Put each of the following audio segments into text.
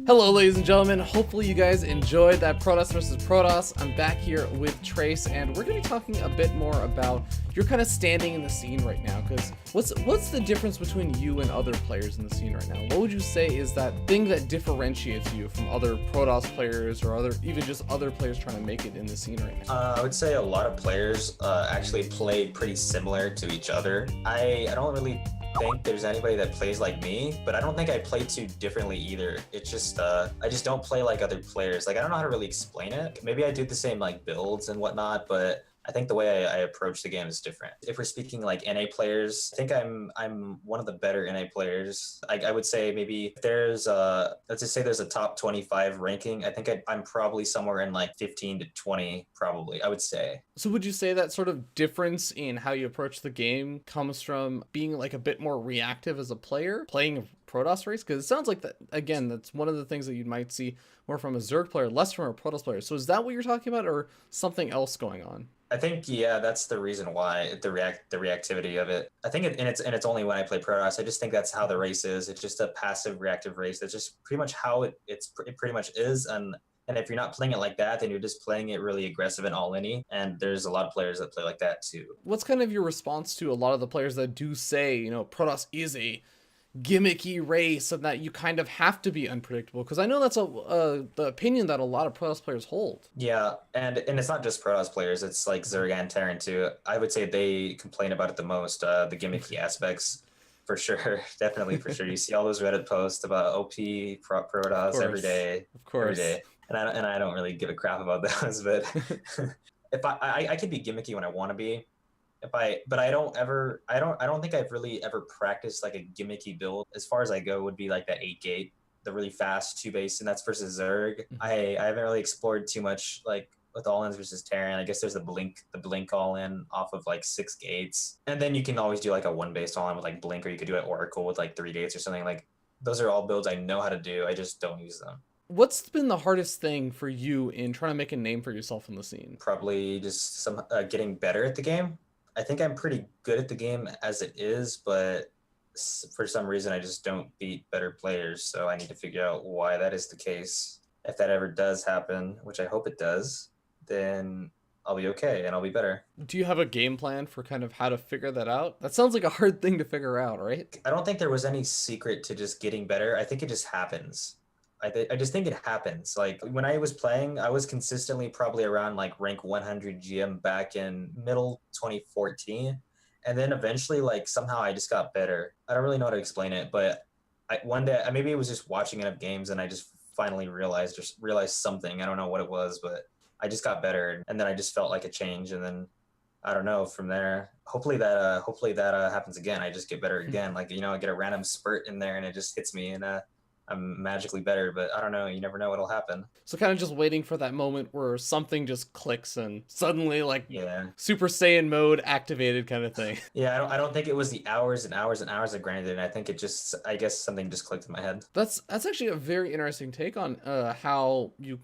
Hello, ladies and gentlemen. Hopefully, you guys enjoyed that Protoss versus Protoss. I'm back here with Trace, and we're going to be talking a bit more about your kind of standing in the scene right now. Because what's the difference between you and other players in the scene right now? What would you say is that thing that differentiates you from other Protoss players or even just other players trying to make it in the scene right now? I would say a lot of players actually play pretty similar to each other. I don't really think there's anybody that plays like me, but I don't think I play too differently either. It's just I just don't play like other players. Like I don't know how to really explain it. Maybe I do the same like builds and whatnot, but I think the way I approach the game is different. If we're speaking like NA players, I think I'm one of the better NA players. I would say maybe if there's let's just say there's a top 25 ranking. I think I'm probably somewhere in like 15 to 20 probably, I would say. So would you say that sort of difference in how you approach the game comes from being like a bit more reactive as a player, playing a Protoss race? Because it sounds like that, again, that's one of the things that you might see more from a Zerg player, less from a Protoss player. So is that what you're talking about, or something else going on? I think yeah, that's the reason why the reactivity of it. I think and it's only when I play Protoss. I just think that's how the race is. It's just a passive reactive race. That's just pretty much how it pretty much is. And if you're not playing it like that, then you're just playing it really aggressive and all in. And there's a lot of players that play like that too. What's kind of your response to a lot of the players that do say, Protoss is a gimmicky race and that you kind of have to be unpredictable? Because I know that's the opinion that a lot of Protoss players hold. Yeah, and it's not just Protoss players. It's like Zerg and Terran too. I would say they complain about it the most. The gimmicky aspects, for sure, definitely for sure. You see all those Reddit posts about OP Of Protoss course, of every course. day, and I don't really give a crap about those. But if I can be gimmicky when I want to be. If I but I don't think I've really ever practiced like a gimmicky build. As far as I go would be like that 8 gate, the really fast two base, and that's versus Zerg. I haven't really explored too much like with all ins versus Terran. I guess there's the blink all in off of like 6 gates. And then you can always do like a one base all in with like blink, or you could do it Oracle with like 3 gates or something. Like those are all builds I know how to do. I just don't use them. What's been the hardest thing for you in trying to make a name for yourself in the scene? Probably just some getting better at the game. I think I'm pretty good at the game as it is, but for some reason I just don't beat better players. So I need to figure out why that is the case. If that ever does happen, which I hope it does, then I'll be okay and I'll be better. Do you have a game plan for kind of how to figure that out? That sounds like a hard thing to figure out, right? I don't think there was any secret to just getting better. I think it just happens. I just think it happens. Like when I was playing, I was consistently probably around like rank 100 GM back in middle 2014. And then eventually, like somehow I just got better. I don't really know how to explain it, but one day, maybe it was just watching enough games and I just finally realized something. I don't know what it was, but I just got better. And then I just felt like a change. And then I don't know from there. Hopefully that happens again. I just get better again. Like, I get a random spurt in there and it just hits me, and I'm magically better, but I don't know. You never know what'll happen. So kind of just waiting for that moment where something just clicks and suddenly like Yeah, Super Saiyan mode activated kind of thing. yeah. I don't think it was the hours and hours and hours I grinded. And I think I guess something just clicked in my head. That's actually a very interesting take on how you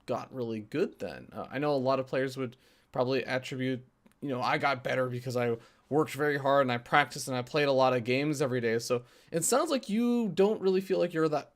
got really good then. I know a lot of players would probably attribute, I got better because I worked very hard and I practiced and I played a lot of games every day. So it sounds like you don't really feel like you're that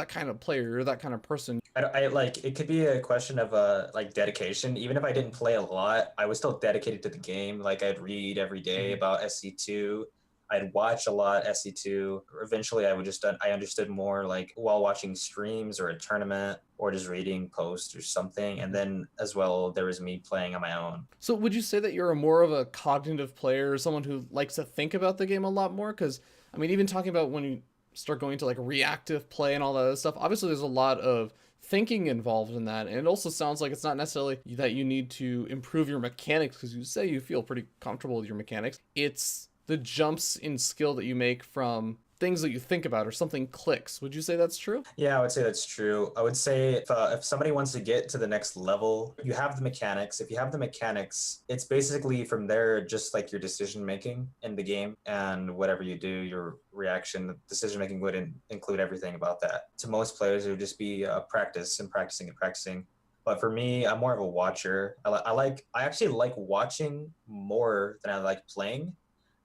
kind of player, you're that kind of person. I like it could be a question of like dedication. Even if I didn't play a lot, I was still dedicated to the game. Like I'd read every day Mhm. about SC2. I'd watch a lot SC2. Eventually, I understood more like while watching streams or a tournament or just reading posts or something. And then as well, there was me playing on my own. So would you say that you're a more of a cognitive player, someone who likes to think about the game a lot more? Because I mean, even talking about when you start going to like reactive play and all that other stuff, obviously there's a lot of thinking involved in that, and it also sounds like it's not necessarily that you need to improve your mechanics because you say you feel pretty comfortable with your mechanics. It's the jumps in skill that you make from things that you think about or something clicks. Would you say that's true? Yeah, I would say that's true. I would say if somebody wants to get to the next level, you have the mechanics. If you have the mechanics, it's basically from there just like your decision making in the game, and whatever you do, your reaction, decision making would include everything about that. To most players, it would just be practice and practicing and practicing. But for me, I'm more of a watcher. I actually like watching more than I like playing,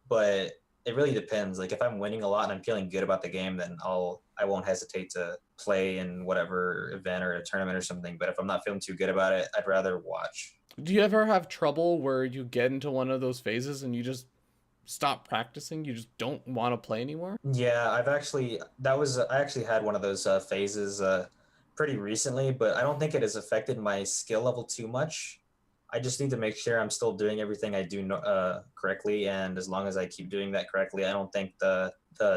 but it really depends. Like if I'm winning a lot and I'm feeling good about the game, then I won't hesitate to play in whatever event or a tournament or something. But if I'm not feeling too good about it, I'd rather watch. Do you ever have trouble where you get into one of those phases and you just stop practicing? You just don't want to play anymore? Yeah, I actually had one of those phases pretty recently, but I don't think it has affected my skill level too much. I just need to make sure I'm still doing everything I do correctly, and as long as I keep doing that correctly, I don't think the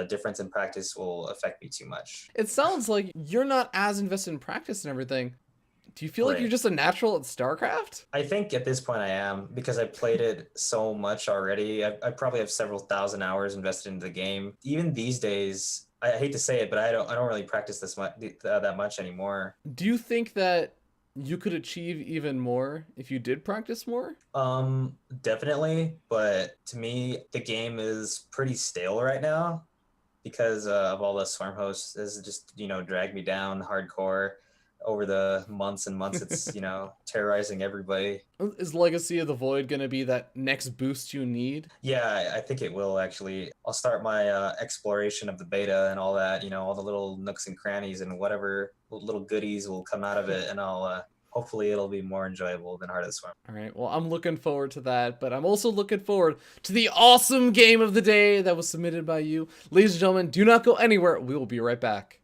difference in practice will affect me too much. It sounds like you're not as invested in practice and everything. Do you feel like you're Right. just a natural at StarCraft? I think at this point I am because I played it so much already. I probably have several thousand hours invested into the game. Even these days, I hate to say it, but I don't really practice this much that much anymore. Do you think that you could achieve even more if you did practice more? Definitely, but to me, the game is pretty stale right now because of all the swarm hosts has just dragged me down hardcore over the months and months. It's terrorizing everybody. Is Legacy of the Void going to be that next boost you need? Yeah, I think it will actually. I'll start my exploration of the beta and all that, all the little nooks and crannies and whatever little goodies will come out of it, and I'll hopefully it'll be more enjoyable than Heart of the Swarm. All right, well, I'm looking forward to that, but I'm also looking forward to the awesome game of the day that was submitted by you. Ladies and gentlemen, do not go anywhere. We will be right back.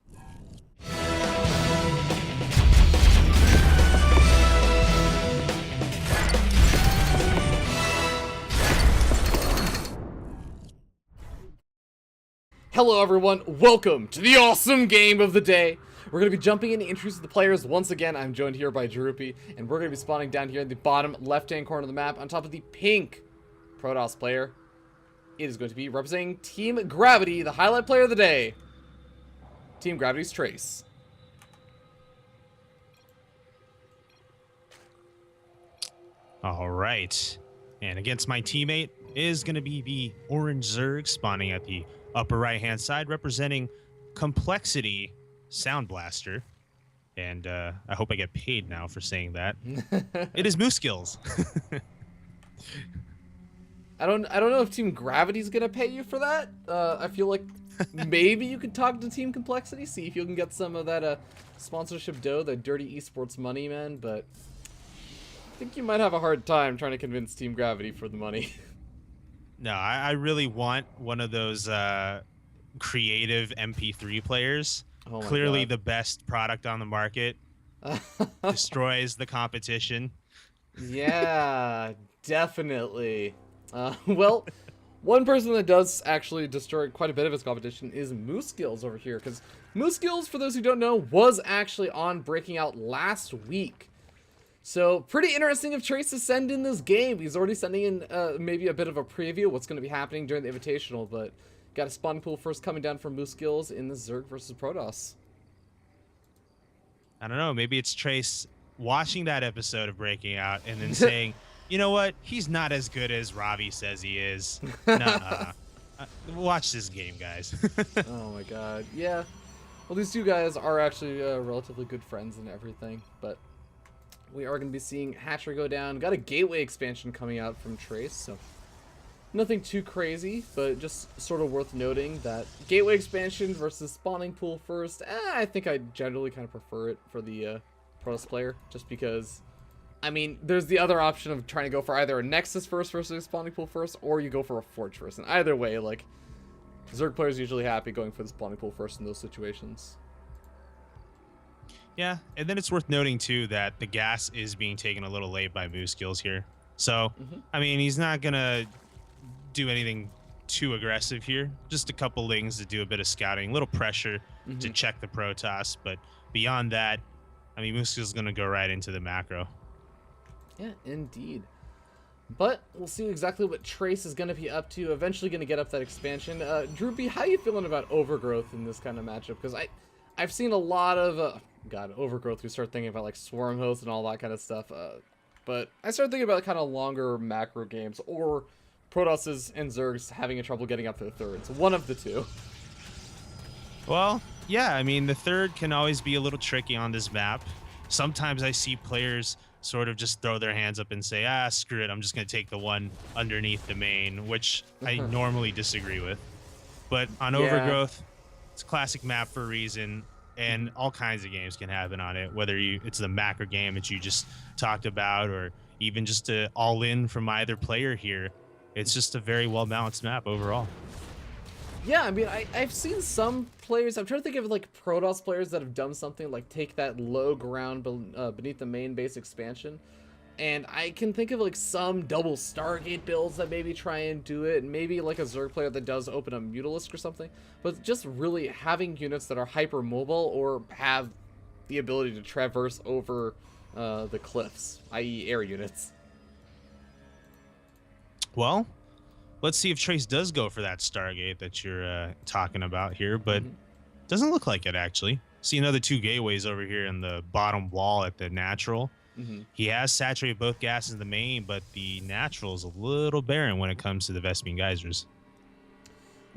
Hello everyone, welcome to the awesome game of the day. We're going to be jumping in to introduce the players. Once again, I'm joined here by Drupi, and we're going to be spawning down here in the bottom left-hand corner of the map on top of the pink Protoss player. It is going to be representing Team Gravity, the highlight player of the day. Team Gravity's Trace. All right. And against my teammate is going to be the Orange Zerg spawning at the upper right-hand side, representing Complexity Sound Blaster. And I hope I get paid now for saying that. It is Moose Skills. I don't know if Team Gravity's gonna pay you for that. I feel like maybe you could talk to Team Complexity, see if you can get some of that sponsorship dough, the dirty esports money, man. But I think you might have a hard time trying to convince Team Gravity for the money. No, I really want one of those creative MP3 players. Oh my Clearly God. the best product on the market. Destroys the competition. Yeah, definitely. Well, one person that does actually destroy quite a bit of his competition is Moose Skills over here, because Moose Skills, for those who don't know, was actually on Breaking Out last week. So, pretty interesting of Trace to send in this game. He's already sending in maybe a bit of a preview of what's going to be happening during the Invitational, but got a spawn pool first coming down from Moose Skills in the Zerg versus Protoss. I don't know, maybe it's Trace watching that episode of Breaking Out and then saying, you know what, he's not as good as Ravi says he is. Nuh-uh. Watch this game, guys. Oh my God, yeah. Well, these two guys are actually relatively good friends and everything, but we are going to be seeing Hatchery go down. Got a gateway expansion coming out from Trace, so nothing too crazy, but just sort of worth noting that gateway expansion versus spawning pool first. I think I generally kind of prefer it for the Protoss player, just because, I mean, there's the other option of trying to go for either a Nexus first versus a spawning pool first, or you go for a Forge first. And either way, like, Zerg players usually happy going for the spawning pool first in those situations. Yeah, and then it's worth noting, too, that the gas is being taken a little late by Moose Skills here. So, I mean, he's not going to do anything too aggressive here. Just a couple things to do a bit of scouting, a little pressure to check the Protoss. But beyond that, I mean, Moose Skills is going to go right into the macro. Yeah, indeed. But we'll see exactly what Trace is going to be up to. Eventually going to get up that expansion. Droopy, how you feeling about Overgrowth in this kind of matchup? Because I've seen a lot of... God, Overgrowth, we start thinking about like Swarm Host and all that kind of stuff. But I started thinking about kind of longer macro games, or Protosses and Zergs having trouble getting up to the thirds. One of the two. Well, yeah, I mean, the third can always be a little tricky on this map. Sometimes I see players sort of just throw their hands up and say, screw it, I'm just going to take the one underneath the main, which I normally disagree with. But on Overgrowth, it's a classic map for a reason. and all kinds of games can happen on it, whether it's the macro game that you just talked about, or even just a all in from either player here. It's just a very well balanced map overall. Yeah, I mean, I've seen some players. I'm trying to think of like Protoss players that have done something like take that low ground beneath the main base expansion. And I can think of like some double Stargate builds that maybe try and do it, and maybe like a Zerg player that does open a Mutalisk or something. But just really having units that are hyper mobile or have the ability to traverse over the cliffs, i.e. air units. Well, let's see if Trace does go for that Stargate that you're talking about here, but doesn't look like it actually. See another 2 gateways over here in the bottom wall at the natural. He has saturated both gases in the main, but the natural is a little barren when it comes to the Vespene geysers.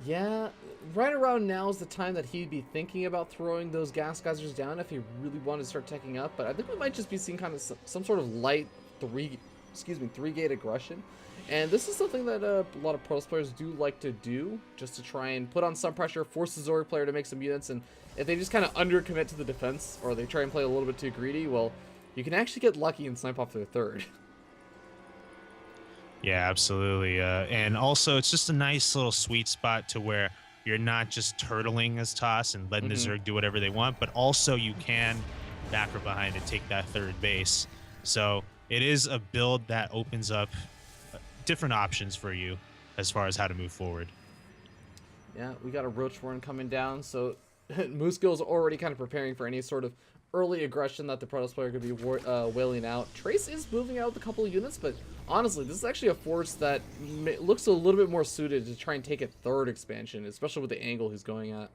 Yeah, right around now is the time that he'd be thinking about throwing those gas geysers down if he really wanted to start teching up. But I think we might just be seeing kind of some sort of light three-gate aggression. And this is something that a lot of Protoss players do like to do, just to try and put on some pressure, force the Zerg player to make some units. And if they just kind of undercommit to the defense, or they try and play a little bit too greedy, well, you can actually get lucky and snipe off their third. Yeah, absolutely. And also, it's just a nice little sweet spot to where you're not just turtling as toss and letting the Zerg do whatever they want, but also you can back her behind and take that third base. So it is a build that opens up different options for you as far as how to move forward. Yeah, we got a Roach Warren coming down, so Moosegill's already kind of preparing for any sort of early aggression that the Protoss player could be wailing out. Trace is moving out with a couple of units, but honestly, this is actually a force that looks a little bit more suited to try and take a third expansion, especially with the angle he's going at.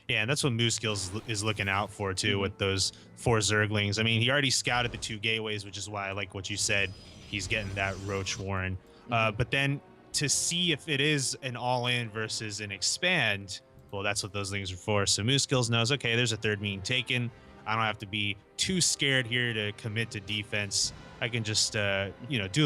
Yeah, and that's what Moosegills is looking out for, too, with those 4 Zerglings. I mean, he already scouted the 2 gateways, which is why I like what you said. He's getting that Roach Warren. But then to see if it is an all-in versus an expand, well, that's what those things are for. So Moosegills knows, okay, there's a third mean taken. I don't have to be too scared here to commit to defense. I can just, do a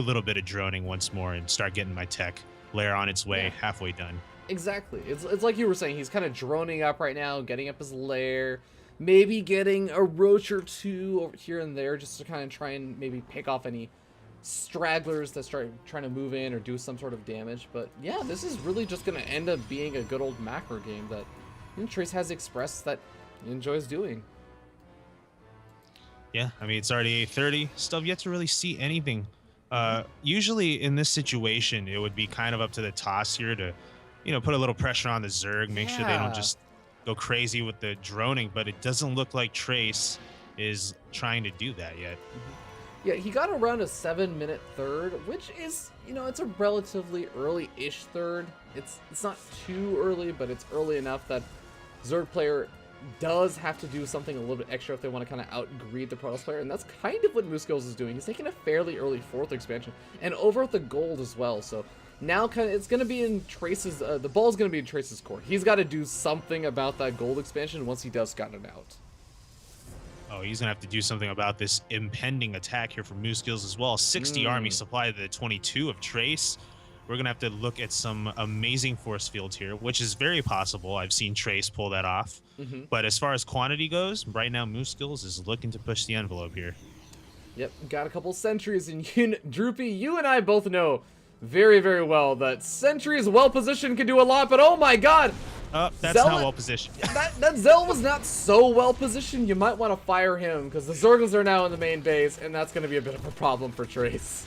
little bit of droning once more and start getting my tech layer on its way, halfway done. Exactly. It's like you were saying, he's kind of droning up right now, getting up his lair, maybe getting a roach or 2 over here and there just to kind of try and maybe pick off any stragglers that start trying to move in or do some sort of damage. But yeah, this is really just going to end up being a good old macro game that Trace has expressed that he enjoys doing. Yeah, I mean, it's already 8:30. Still yet to really see anything. Usually in this situation, it would be kind of up to the toss here to, put a little pressure on the Zerg, make sure they don't just go crazy with the droning. But it doesn't look like Trace is trying to do that yet. Yeah, he got around a 7-minute third, which is, it's a relatively early-ish third. It's not too early, but it's early enough that Zerg player does have to do something a little bit extra if they want to kind of out-greed the Protoss player, and that's kind of what Moosegills is doing. He's taking a fairly early 4th expansion, and over at the gold as well, so now it's going to be in Trace's, the ball's going to be in Trace's court. He's got to do something about that gold expansion once he does scout it out. Oh, he's going to have to do something about this impending attack here from Moosegills as well. 60 army supply to the 22 of Trace. We're going to have to look at some amazing force fields here, which is very possible. I've seen Trace pull that off. But as far as quantity goes, right now Moosegills is looking to push the envelope here. Yep, got a couple sentries, and Droopy, you and I both know very, very well that sentries well-positioned can do a lot, but oh my god! That's not well-positioned. that Zell was not so well-positioned, you might want to fire him, because the Zerglings are now in the main base, and that's going to be a bit of a problem for Trace.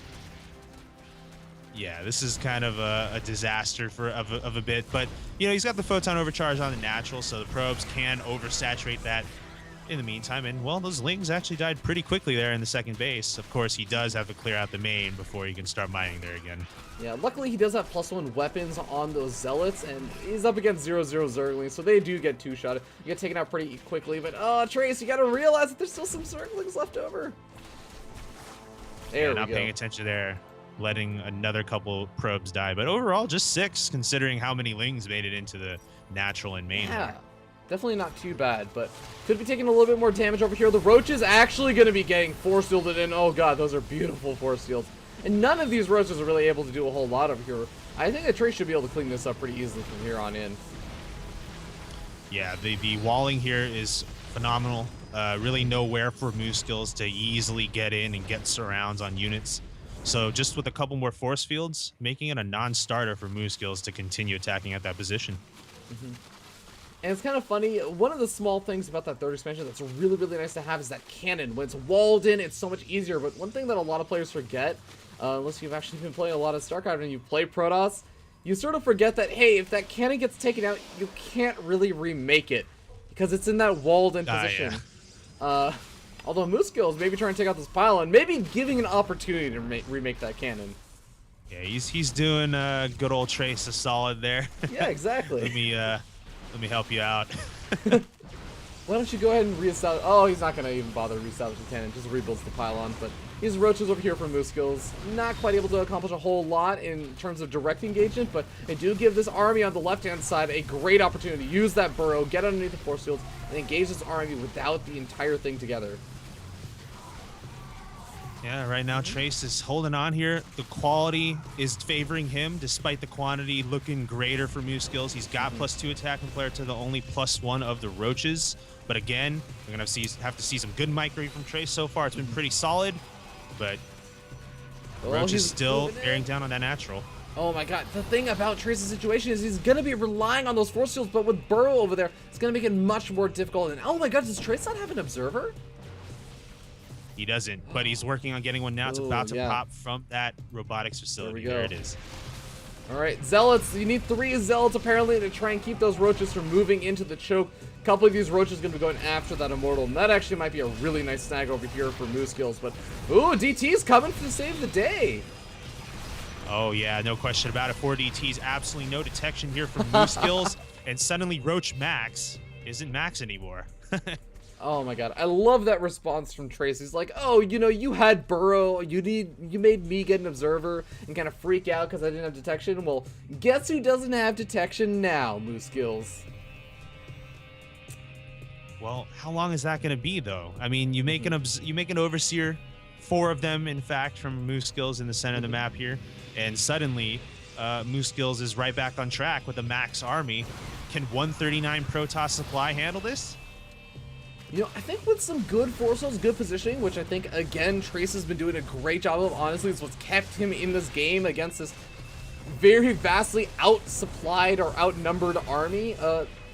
Yeah, this is kind of a disaster of a bit, but he's got the photon overcharge on the natural, so the probes can oversaturate that in the meantime. And well, those Lings actually died pretty quickly there in the second base. Of course, he does have to clear out the main before he can start mining there again. Yeah, luckily he does have +1 weapons on those Zealots, and he's up against 0-0 Zerglings, so they do get 2-shot. You get taken out pretty quickly, but Trace, you gotta realize that there's still some Zerglings left over. There we go. Not paying attention there, letting another couple probes die, but overall just 6 considering how many Lings made it into the natural and main. Yeah, definitely not too bad, but could be taking a little bit more damage over here. The Roach is actually going to be getting force fielded in. Oh god, those are beautiful force fields. And none of these Roaches are really able to do a whole lot over here. I think that Trace should be able to clean this up pretty easily from here on in. Yeah, the walling here is phenomenal. Really nowhere for Moose Skills to easily get in and get surrounds on units. So just with a couple more force fields, making it a non-starter for Moose Skills to continue attacking at that position. And it's kind of funny, one of the small things about that third expansion that's really, really nice to have is that cannon. When it's walled in, it's so much easier. But one thing that a lot of players forget, unless you've actually been playing a lot of StarCraft and you play Protoss, you sort of forget that, hey, if that cannon gets taken out, you can't really remake it because it's in that walled in position. Yeah. Although Moose Skills maybe trying to take out this pylon, maybe giving an opportunity to remake that cannon. Yeah, he's doing good old Trace a solid there. Yeah, exactly. Let me help you out. Why don't you go ahead and reestablish? Oh, he's not gonna even bother reestablishing the cannon. Just rebuilds the pylon. But these roaches over here from Moose Skills, not quite able to accomplish a whole lot in terms of direct engagement, but they do give this army on the left-hand side a great opportunity to use that burrow, get underneath the force fields, and engage this army without the entire thing together. Yeah, right now Trace is holding on here. The quality is favoring him despite the quantity looking greater for Moose Skills. He's got +2 attack compared to the only +1 of the roaches. But again, we're going to have to see some good micro from Trace so far. It's been pretty solid, but Roach is still bearing down on that natural. Oh my god, the thing about Trace's situation is he's going to be relying on those force fields, but with Burrow over there, it's going to make it much more difficult. And oh my god, does Trace not have an observer? He doesn't, but he's working on getting one now. It's about to pop from that robotics facility. There it is. All right, Zealots. You need 3 Zealots apparently to try and keep those roaches from moving into the choke. A couple of these roaches going to be going after that Immortal, and that actually might be a really nice snag over here for Moose Skills. But, ooh, DT's coming to save the day. Oh, yeah, no question about it. 4 DTs, absolutely no detection here from Moose Skills, and suddenly Roach Max isn't Max anymore. Oh my god, I love that response from Trace. He's like, oh, you know, you had Burrow, you made me get an observer and kind of freak out because I didn't have detection. Well, guess who doesn't have detection now, Moose Skills? Well, how long is that going to be, though? I mean, you make an Overseer, 4 of them, in fact, from Moose Skills in the center of the map here, and suddenly Moose Skills is right back on track with a max army. Can 139 Protoss supply handle this? You know, I think with some good force fields, good positioning, which I think, again, Trace has been doing a great job of. Honestly, it's what's kept him in this game against this very vastly outsupplied or outnumbered army.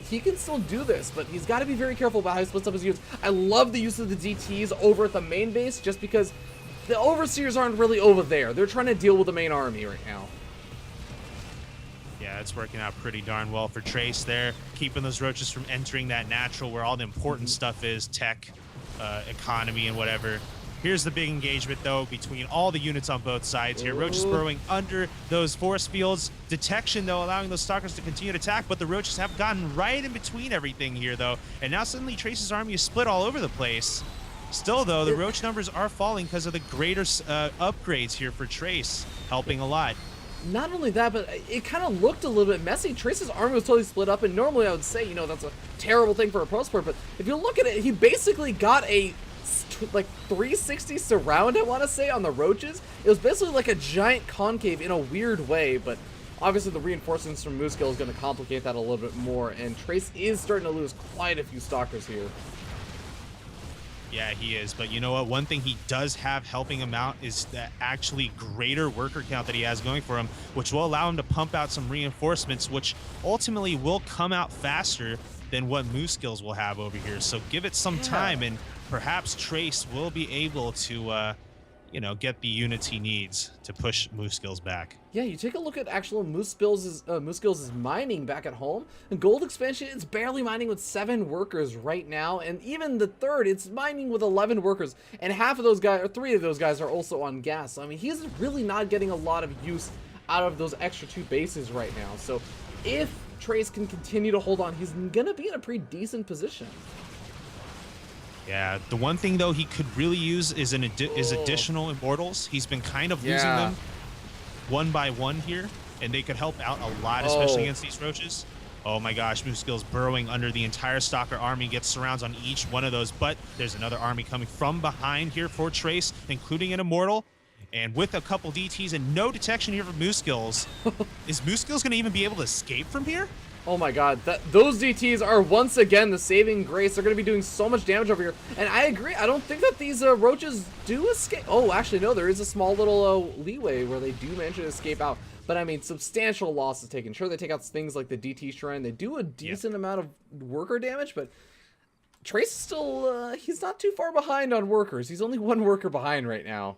He can still do this, but he's got to be very careful about how he splits up his units. I love the use of the DTs over at the main base just because the Overseers aren't really over there. They're trying to deal with the main army right now. Yeah, it's working out pretty darn well for Trace there, keeping those roaches from entering that natural where all the important stuff is, tech, economy, and whatever. Here's the big engagement, though, between all the units on both sides here. Roaches burrowing under those force fields. Detection, though, allowing those stalkers to continue to attack, but the roaches have gotten right in between everything here, though. And now suddenly Trace's army is split all over the place. Still, though, the roach numbers are falling because of the greater upgrades here for Trace, helping a lot. Not only that, but it kind of looked a little bit messy. Trace's army was totally split up, and normally I would say, you know, that's a terrible thing for a pro sport, but if you look at it, he basically got a, like, 360 surround, I want to say, on the roaches. It was basically like a giant concave in a weird way, but obviously the reinforcements from Moose Skill is going to complicate that a little bit more, and Trace is starting to lose quite a few stalkers here. Yeah, he is. But you know what? One thing he does have helping him out is the actually greater worker count that he has going for him, which will allow him to pump out some reinforcements, which ultimately will come out faster than what Moose Skills will have over here. So give it some time, and perhaps Trace will be able to, you know, get the units he needs to push Moose Skills back. Yeah, you take a look at actual Moose Skills' mining back at home. The gold expansion, it's barely mining with 7 workers right now, and even the third, it's mining with 11 workers, and half of those guys, or 3 of those guys, are also on gas. So, I mean, he's really not getting a lot of use out of those extra 2 bases right now. So, if Trace can continue to hold on, he's gonna be in a pretty decent position. Yeah, the one thing, though, he could really use is additional Immortals. He's been kind of losing them one by one here, and they could help out a lot, especially against these roaches. Oh my gosh, Moose Skills burrowing under the entire Stalker army, gets surrounds on each one of those, but there's another army coming from behind here for Trace, including an Immortal. And with a couple DTs and no detection here from Moose Skills, is Moose Skills going to even be able to escape from here? Oh my god, those DTs are once again the saving grace. They're going to be doing so much damage over here. And I agree, I don't think that these roaches do escape. Oh, actually, no, there is a small little leeway where they do manage to escape out. But I mean, substantial losses taken. Sure, they take out things like the DT Shrine. They do a decent amount of worker damage, but Trace is still, he's not too far behind on workers. He's only one worker behind right now.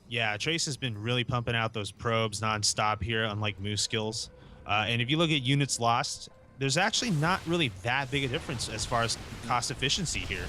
Yeah, Trace has been really pumping out those probes nonstop here, unlike Moose Skills. And if you look at units lost, there's actually not really that big a difference as far as cost efficiency here.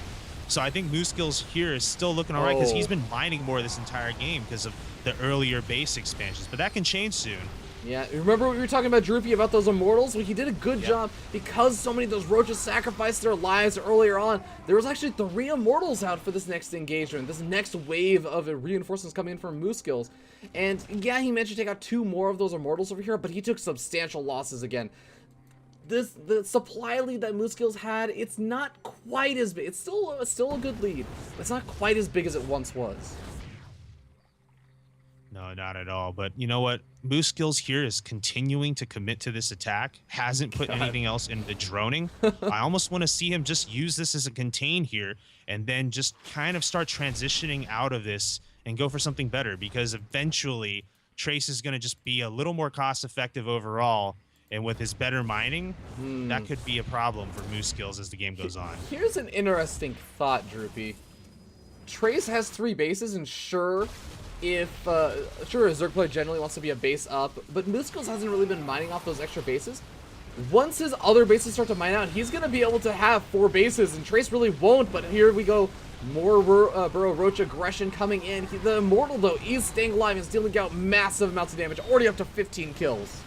So I think Moose Skills here is still looking all right because he's been mining more this entire game because of the earlier base expansions. But that can change soon. Yeah, remember what we were talking about, Droopy, about those Immortals? Well, he did a good job because so many of those roaches sacrificed their lives earlier on. There was actually 3 Immortals out for this next engagement, this next wave of reinforcements coming in from Moose Skills. And yeah, he managed to take out 2 more of those Immortals over here, but he took substantial losses again. The supply lead that Moose Skills had, it's not quite as big. It's still a good lead, but it's not quite as big as it once was. No, not at all. But you know what? Moose Skills here is continuing to commit to this attack. Hasn't put anything else in the droning. I almost want to see him just use this as a contain here and then just kind of start transitioning out of this and go for something better, because eventually Trace is going to just be a little more cost effective overall. And with his better mining, that could be a problem for Moose Skills as the game goes on. Here's an interesting thought, Droopy. Trace has 3 bases, and sure, Zergplay generally wants to be a base up, but Moose Skills hasn't really been mining off those extra bases. Once his other bases start to mine out, he's going to be able to have 4 bases, and Trace really won't, but here we go. More Burrow Roach aggression coming in. The Immortal, though, is staying alive and dealing out massive amounts of damage, already up to 15 kills.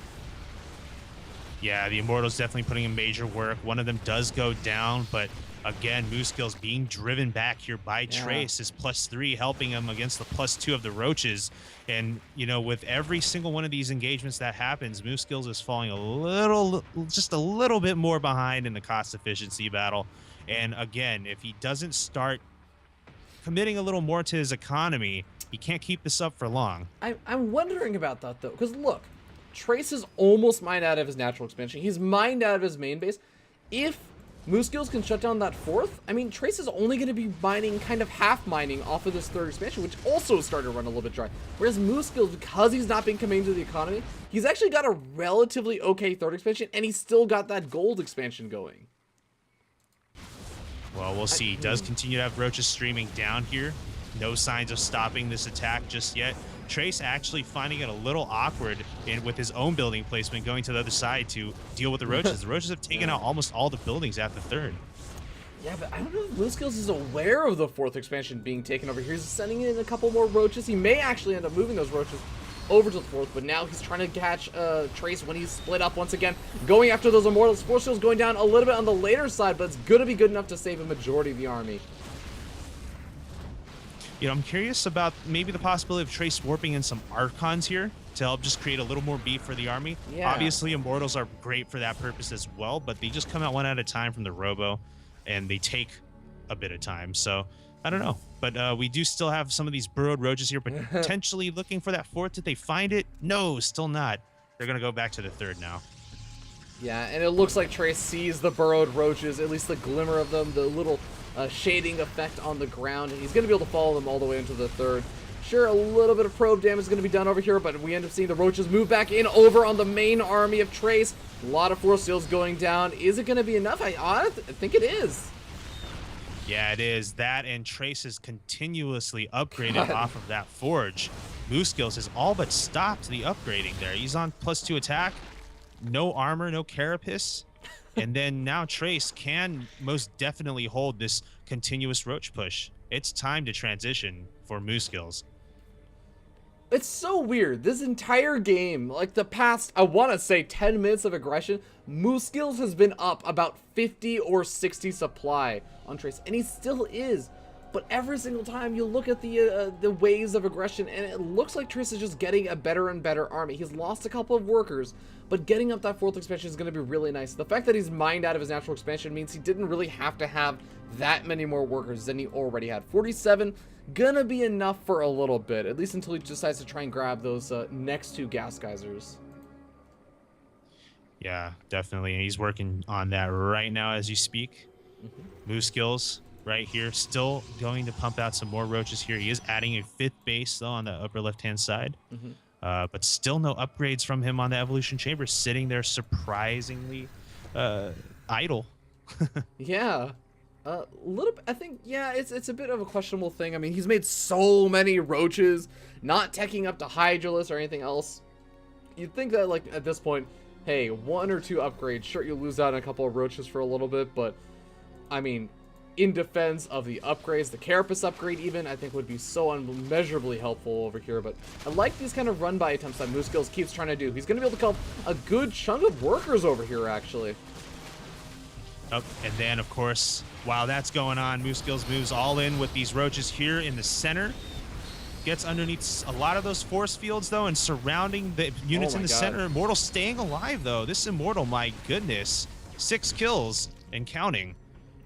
Yeah, the Immortal's definitely putting in major work. One of them does go down, but again, Moose Skills being driven back here by Trace is +3, helping him against the +2 of the Roaches. And, you know, with every single one of these engagements that happens, Moose Skills is falling just a little bit more behind in the cost efficiency battle. And again, if he doesn't start committing a little more to his economy, he can't keep this up for long. I'm wondering about that, though, because look, Trace is almost mined out of his natural expansion. He's mined out of his main base. If Moose Skills can shut down that 4th, I mean, Trace is only going to be mining, kind of half mining off of this 3rd expansion, which also started to run a little bit dry. Whereas Moose Skills, because he's not been committing to the economy, he's actually got a relatively okay 3rd expansion, and he's still got that gold expansion going. Well, we'll see. He does continue to have Roaches streaming down here. No signs of stopping this attack just yet. Trace actually finding it a little awkward with his own building placement, going to the other side to deal with the Roaches. The Roaches have taken out almost all the buildings at the 3rd. Yeah, but I don't know if Moose Skills is aware of the 4th expansion being taken over here. He's sending in a couple more Roaches. He may actually end up moving those Roaches over to the 4th, but now he's trying to catch Trace when he's split up once again, going after those Immortals. Force Skills going down a little bit on the later side, but it's going to be good enough to save a majority of the army. You know, I'm curious about maybe the possibility of Trace warping in some Archons here to help just create a little more beef for the army. Yeah. Obviously, Immortals are great for that purpose as well, but they just come out one at a time from the Robo, and they take a bit of time. So, I don't know. But we do still have some of these burrowed Roaches here, potentially looking for that 4th. Did they find it? No, still not. They're going to go back to the 3rd now. Yeah, and it looks like Trace sees the burrowed Roaches, at least the glimmer of them, the little shading effect on the ground, and he's going to be able to follow them all the way into the 3rd. Sure, a little bit of probe damage is going to be done over here, but we end up seeing the Roaches move back in over on the main army of Trace. A lot of Force Seals going down. Is it going to be enough? I think it is. Yeah, it is. That and Trace is continuously upgraded off of that Forge. Moose Skills has all but stopped the upgrading there. He's on +2 attack, no armor, no carapace. And then now Trace can most definitely hold this continuous Roach push. It's time to transition for Moose Skills. It's so weird. This entire game, like the past, I want to say 10 minutes of aggression, Moose Skills has been up about 50 or 60 supply on Trace, and he still is. But every single time you look at the waves of aggression, and it looks like Trace is just getting a better and better army. He's lost a couple of workers, but getting up that 4th expansion is going to be really nice. The fact that he's mined out of his natural expansion means he didn't really have to have that many more workers than he already had. 47, gonna be enough for a little bit, at least until he decides to try and grab those next 2 gas geysers. Yeah, definitely. He's working on that right now as you speak. Moose skills right here, still going to pump out some more roaches here. He is adding a 5th base though on the upper left-hand side, but still no upgrades from him on the evolution chamber, sitting there surprisingly idle. Yeah. Little. I think. Yeah. It's a bit of a questionable thing. I mean, he's made so many roaches, not teching up to Hydralis or anything else. You'd think that, like, at this point, hey, 1 or 2 upgrades. Sure, you lose out on a couple of roaches for a little bit, but I mean, in defense of the upgrades, the Carapace upgrade even, I think would be so unmeasurably helpful over here. But I like these kind of run-by attempts that Moose Skills keeps trying to do. He's going to be able to kill a good chunk of workers over here, actually. Oh, and then, of course, while that's going on, Moose Skills moves all in with these roaches here in the center. Gets underneath a lot of those force fields, though, and surrounding the units in the center. Immortal staying alive, though. This Immortal, my goodness. 6 kills and counting.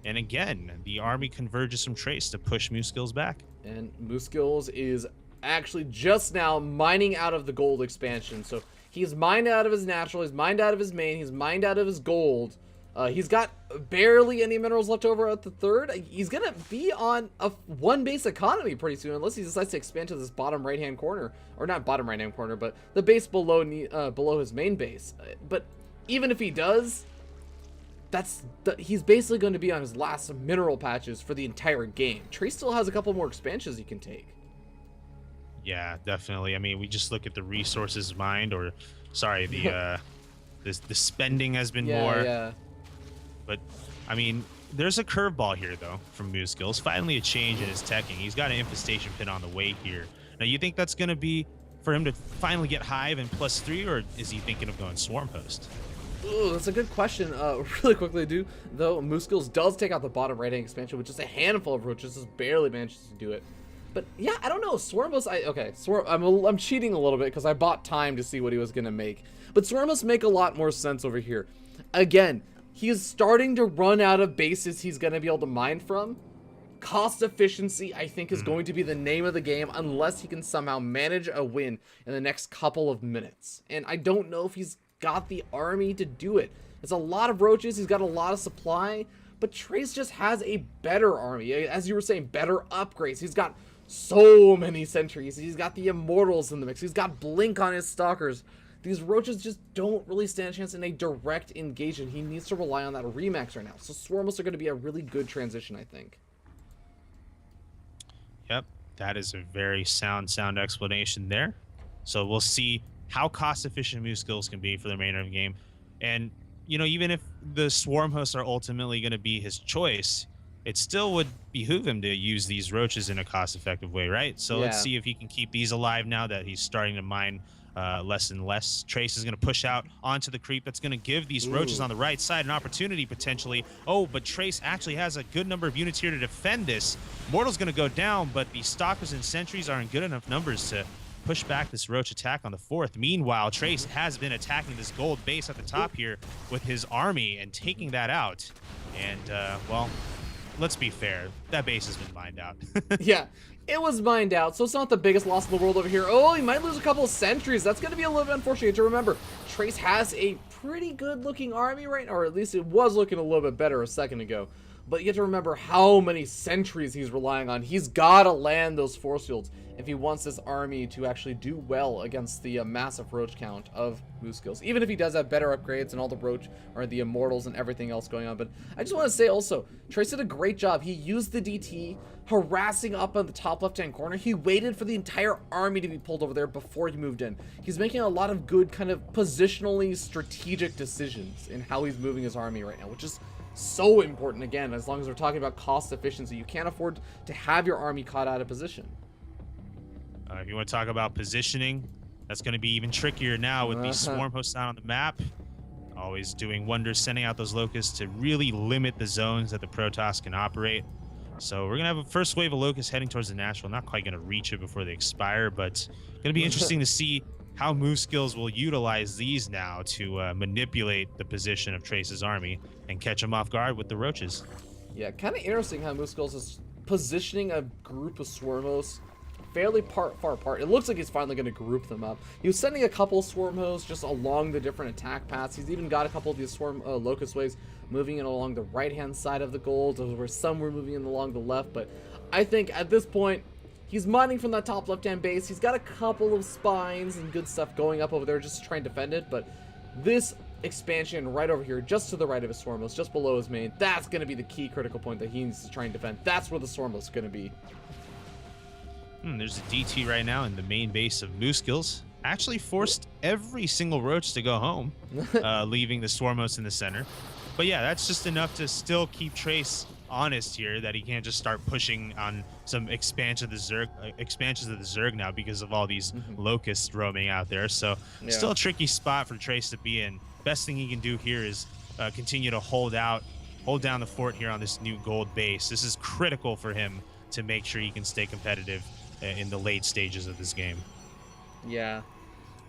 And again, the army converges from Trace to push Moose Skills back. And Moose Skills is actually just now mining out of the gold expansion. So he's mined out of his natural, he's mined out of his main, he's mined out of his gold. He's got barely any minerals left over at the 3rd. He's gonna be on a 1 base economy pretty soon, unless he decides to expand to this bottom right-hand corner, or not bottom right-hand corner, but the base below below his main base. But even if he does, he's basically going to be on his last mineral patches for the entire game. Trace still has a couple more expansions he can take. Yeah, definitely. I mean, we just look at the resources mined, or sorry, the the spending has been more. Yeah. But I mean, there's a curveball here though from Moose Skills. Finally, a change in his teching. He's got an infestation pit on the way here. Now, you think that's going to be for him to finally get Hive and +3, or is he thinking of going Swarm Host? Ooh, that's a good question. Really quickly, though, Moose Skills does take out the bottom right-hand expansion with just a handful of roaches, just barely manages to do it. But yeah, I don't know. Swarmos, I'm cheating a little bit because I bought time to see what he was gonna make. But Swarmos make a lot more sense over here. Again, he is starting to run out of bases he's gonna be able to mine from. Cost efficiency, I think, is going to be the name of the game unless he can somehow manage a win in the next couple of minutes. And I don't know if he's got the army to do it. It's a lot of roaches, he's got a lot of supply, but Trace just has a better army. As you were saying, better upgrades. He's got so many sentries. He's got the Immortals in the mix. He's got Blink on his Stalkers. These roaches just don't really stand a chance in a direct engagement. He needs to rely on that Remax right now. So Swarmos are going to be a really good transition, I think. Yep, that is a very sound explanation there. So we'll see how cost-efficient Moose Skills can be for the remainder of the game. And, you know, even if the Swarm Hosts are ultimately going to be his choice, it still would behoove him to use these roaches in a cost-effective way, right? So let's see if he can keep these alive now that he's starting to mine less and less. Trace is going to push out onto the creep. That's going to give these roaches on the right side an opportunity potentially. Oh, but Trace actually has a good number of units here to defend this. Mortal's going to go down, but the Stalkers and Sentries are in good enough numbers to push back this roach attack on the 4th. Meanwhile, Trace has been attacking this gold base at the top here with his army and taking that out. And, well, let's be fair. That base has been mined out. Yeah, it was mined out, so it's not the biggest loss in the world over here. Oh, he might lose a couple of sentries. That's going to be a little bit unfortunate to remember. Trace has a pretty good-looking army right now, or at least it was looking a little bit better a second ago. But you have to remember how many sentries he's relying on. He's got to land those force fields if he wants this army to actually do well against the massive roach count of Moose Skills. Even if he does have better upgrades and all the roach or the Immortals and everything else going on. But I just want to say also, Trace did a great job. He used the DT, harassing up on the top left-hand corner. He waited for the entire army to be pulled over there before he moved in. He's making a lot of good kind of positionally strategic decisions in how he's moving his army right now, which is so important. Again, as long as we're talking about cost efficiency, you can't afford to have your army caught out of position. If you want to talk about positioning, that's going to be even trickier now with these Swarm Hosts down on the map. Always doing wonders, sending out those locusts to really limit the zones that the Protoss can operate. So we're going to have a first wave of locusts heading towards the natural. Not quite going to reach it before they expire, but going to be interesting to see how Moose Skills will utilize these now to manipulate the position of Trace's army and catch him off guard with the roaches. Yeah, kind of interesting how Moose Skills is positioning a group of Swarmos fairly far apart. It looks like he's finally going to group them up. He was sending a couple swarm hosts just along the different attack paths. He's even got a couple of these swarm locust waves moving it along the right-hand side of the gold, where some were moving in along the left. But I think at this point, he's mining from that top left-hand base. He's got a couple of spines and good stuff going up over there just to try and defend it. But this expansion right over here, just to the right of his Swarmos, just below his main, that's going to be the key critical point that he needs to try and defend. That's where the Swarmos is going to be. There's a DT right now in the main base of Mooskills. Actually forced every single roach to go home, leaving the Swarmos in the center. But yeah, that's just enough to still keep Trace honest here, that he can't just start pushing on some expansions of the Zerg now because of all these locusts roaming out there. So still a tricky spot for Trace to be in. Best thing he can do here is continue to hold down the fort here on this new gold base. This is critical for him to make sure he can stay competitive in the late stages of this game. Yeah.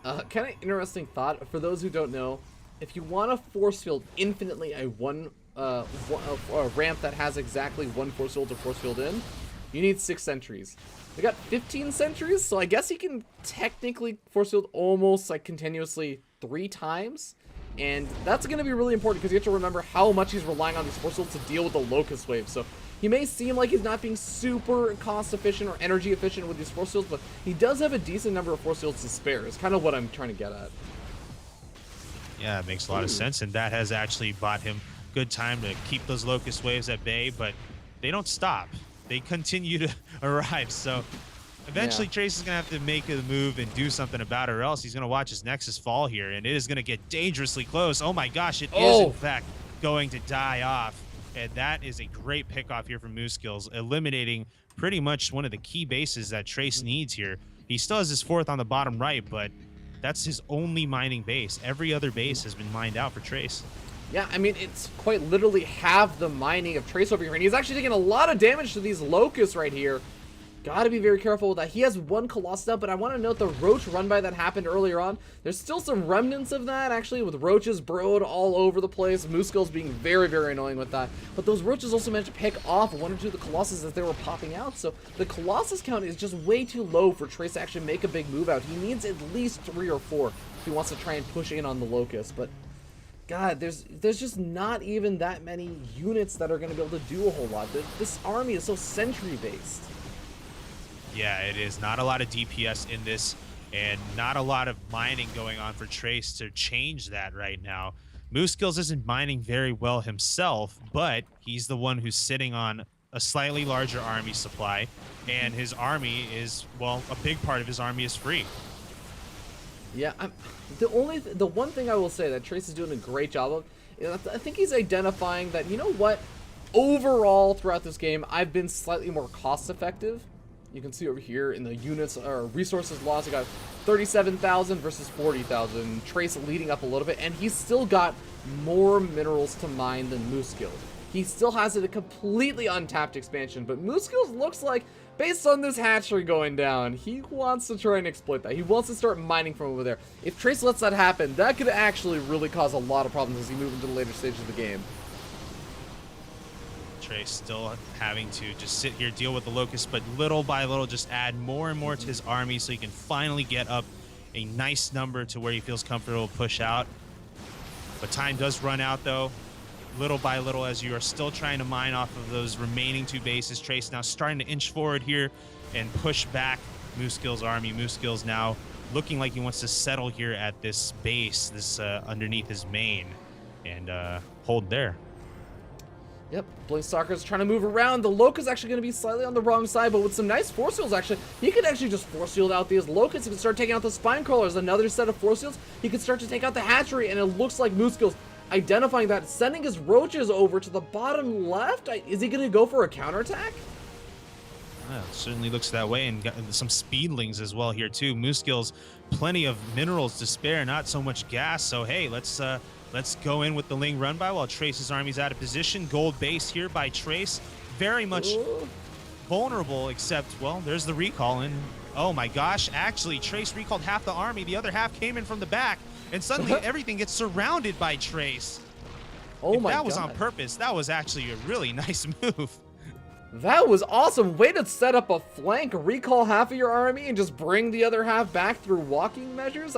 Kind of interesting thought. For those who don't know, if you want to force field infinitely a ramp that has exactly one force field to force field in, you need 6 sentries. We got 15 sentries, so I guess he can technically force field almost like continuously 3 times. And that's going to be really important because you have to remember how much he's relying on these force fields to deal with the locust wave. So he may seem like he's not being super cost efficient or energy efficient with these force fields, but he does have a decent number of force fields to spare. Is kind of what I'm trying to get at. Yeah, it makes a lot of sense, and that has actually bought him good time to keep those locust waves at bay, but they don't stop. They continue to arrive, so eventually Trace is going to have to make a move and do something about it, or else he's going to watch his Nexus fall here, and it is going to get dangerously close. Oh my gosh, it is in fact going to die off, and that is a great pick-off here from Mooskills, eliminating pretty much one of the key bases that Trace needs here. He still has his 4th on the bottom right, but that's his only mining base. Every other base has been mined out for Trace. Yeah, I mean, it's quite literally half the mining of Trace over here, and he's actually taking a lot of damage to these locusts right here. Gotta be very careful with that. He has 1 Colossus up, but I want to note the roach run-by that happened earlier on. There's still some remnants of that, actually, with roaches burrowed all over the place. Mooskills being very, very annoying with that. But those roaches also managed to pick off 1 or 2 of the Colossus as they were popping out. So the Colossus count is just way too low for Trace to actually make a big move out. He needs at least 3 or 4 if he wants to try and push in on the Locust. But God, there's just not even that many units that are going to be able to do a whole lot. This army is so sentry-based. Yeah, it is. Not a lot of DPS in this, and not a lot of mining going on for Trace to change that right now. Mooskills isn't mining very well himself, but he's the one who's sitting on a slightly larger army supply, and his army is, well, a big part of his army is free. Yeah, the one thing I will say that Trace is doing a great job of, I think he's identifying that, you know what, overall throughout this game, I've been slightly more cost effective. You can see over here in the units or resources lost, I got 37,000 versus 40,000. Trace leading up a little bit, and he's still got more minerals to mine than Mooskills. He still has a completely untapped expansion, but Mooskills looks like, based on this hatchery going down, he wants to try and exploit that. He wants to start mining from over there. If Trace lets that happen, that could actually really cause a lot of problems as he moves into the later stages of the game. Trace still having to just sit here, deal with the Locust, but little by little just add more and more to his army so he can finally get up a nice number to where he feels comfortable to push out. But time does run out, though. Little by little, as you are still trying to mine off of those remaining 2 bases. Trace now starting to inch forward here and push back Mooskills' army. Mooskills now looking like he wants to settle here at this base, this underneath his main, and hold there. Yep, Blinkstalker's trying to move around. The Locust is actually going to be slightly on the wrong side, but with some nice force fields, actually, he could actually just force field out these Locusts. He can start taking out the Spine Crawlers. Another set of force fields. He could start to take out the Hatchery, and it looks like Mooskills identifying that, sending his roaches over to the bottom left. Is he going to go for a counterattack? Well, it certainly looks that way, and got some speedlings as well here too. Mooskills, plenty of minerals to spare, not so much gas. So hey, let's go in with the Ling run-by while Trace's army's out of position. Gold base here by Trace, very much vulnerable, except, well, there's the recall, and oh my gosh, actually Trace recalled half the army. The other half came in from the back, and suddenly everything gets surrounded by Trace. Oh if my that was God. on purpose, that was actually a really nice move. That was awesome. Way to set up a flank, recall half of your army, and just bring the other half back through walking measures.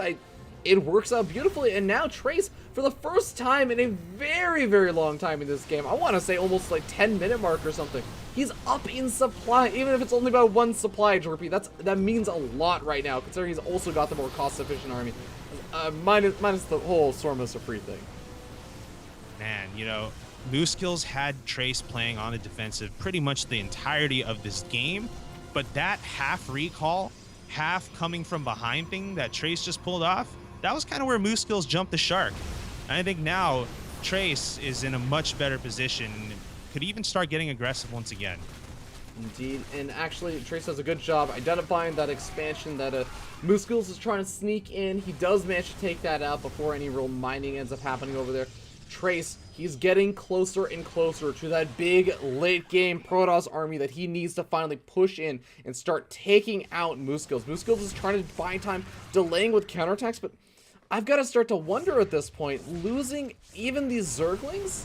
It works out beautifully. And now Trace, for the first time in a very, very long time in this game, I want to say almost like 10-minute mark or something, he's up in supply, even if it's only about 1 supply, Jorpy. That means a lot right now, considering he's also got the more cost-efficient army. Minus the whole Sormos free thing. Man, you know, Moose Kills had Trace playing on the defensive pretty much the entirety of this game, but that half recall, half coming from behind thing that Trace just pulled off, that was kind of where Moose Kills jumped the shark. And I think now Trace is in a much better position, could even start getting aggressive once again. Indeed, and actually Trace does a good job identifying that expansion that Moose Skills is trying to sneak in. He does manage to take that out before any real mining ends up happening over there. Trace, he's getting closer and closer to that big late game Protoss army that he needs to finally push in and start taking out Moose Skills. Moose Skills is trying to buy time, delaying with counterattacks, but I've got to start to wonder at this point, losing even these Zerglings?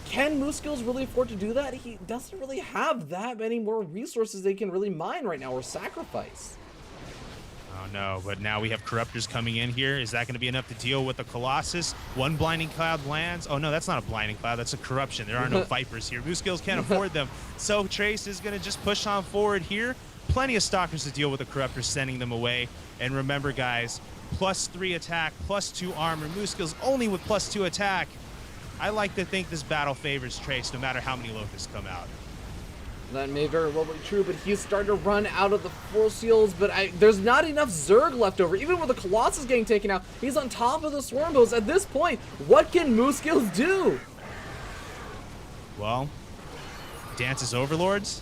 Can Moose Skills really afford to do that? He doesn't really have that many more resources they can really mine right now or sacrifice. Oh no, but now we have Corruptors coming in here. Is that going to be enough to deal with the Colossus? One Blinding Cloud lands. Oh no, that's not a Blinding Cloud, that's a Corruption. There are no Vipers here. Moose Skills can't afford them. So Trace is going to just push on forward here. Plenty of Stalkers to deal with the Corruptors, sending them away. And remember guys, +3 attack, +2 armor. Moose Skills only with +2 attack. I like to think this battle favors Trace no matter how many Locusts come out. That may very well be true, but he's starting to run out of the Force Seals, but there's not enough Zerg left over. Even with the Colossus getting taken out, he's on top of the Swarm Bows. At this point, what can Moose Skills do? Well, dance as Overlords?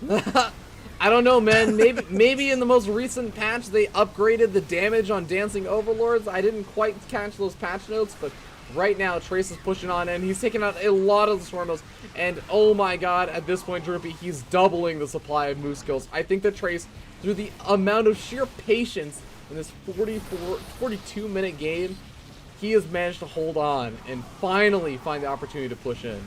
I don't know, man. Maybe in the most recent patch, they upgraded the damage on Dancing Overlords. I didn't quite catch those patch notes, but right now, Trace is pushing on in. He's taking out a lot of the Swarmos. And oh my god, at this point, Droopy, he's doubling the supply of Moose Skills. I think that Trace, through the amount of sheer patience in this 42-minute game, he has managed to hold on and finally find the opportunity to push in.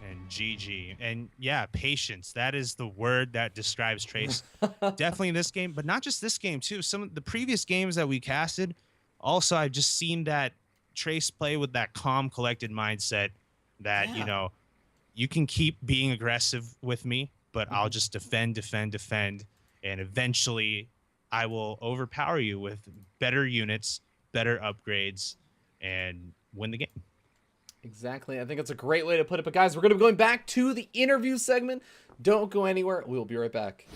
And GG. And yeah, patience. That is the word that describes Trace. Definitely in this game, but not just this game too. Some of the previous games that we casted, also I've just seen that Trace play with that calm, collected mindset that, you know, you can keep being aggressive with me, but I'll just defend, and eventually I will overpower you with better units, better upgrades, and win the game. Exactly. I think it's a great way to put it. But guys, we're going to be going back to the interview segment. Don't go anywhere. We'll be right back.